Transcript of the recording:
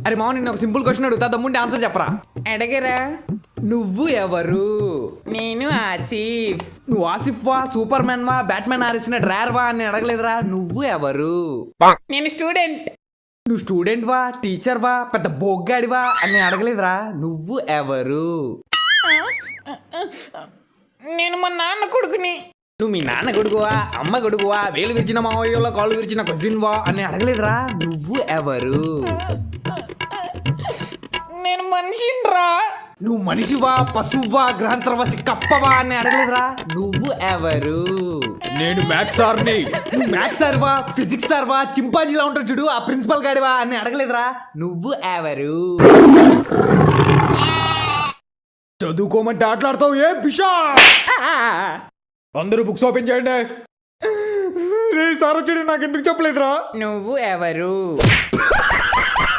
అరే మామ నిన్న ఒక సింపుల్ క్వశ్చన్ అడుగుతా దమ్ముంటే ఆన్సర్ చెప్పరా. అడగరా. నువ్వు ఎవరు? నేను ఆసిఫ్. నువ్వు ఆసిఫ్ వా, సూపర్ మ్యాన్ వా, బ్యాట్మెన్ ఆరేసిన డ్రైవర్ వా అని అడగలేదురా. నువ్వు ఎవరు? నేను స్టూడెంట్. నువ్వు స్టూడెంట్ వా, టీచర్ వా, పెద్ద బొగ్గాడివా అని అడగలేదురా. నువ్వు ఎవరు? నేను మా నాన్న కొడుకుని. నువ్వు మీ నాన్న కొడుకువా, అమ్మ కొడుకువా, వేలు విరిచిన మావయ్యోలో కాళ్ళు విరిచిన కజిన్ వా అని అడగలేదురా. నువ్వు ఎవరు? నేను మనిషిరా. నువ్వు మనిషివా, పశువా, గ్రహాంతరవాసి కప్పవా అని అడగలేదురా. నువ్వు ఎవరు? నేను మ్యాథ్స్ సార్ని. నువ్వు మ్యాథ్స్ సార్వా, ఫిజిక్స్ సార్వా, చింపాంజీలా ఉంటాడు చూడు ఆ ప్రిన్సిపల్ గాడివా అని అడగలేదురా. నువ్వు ఎవరు? చదువుకోమంటే ఆటలాడతావు ఏ పిషా. అందరూ బుక్స్ ఓపెన్ చేయండి. రే సార్ వచ్చాడు, నాకు ఎందుకు చెప్పలేదురా. నువ్వు ఎవరు?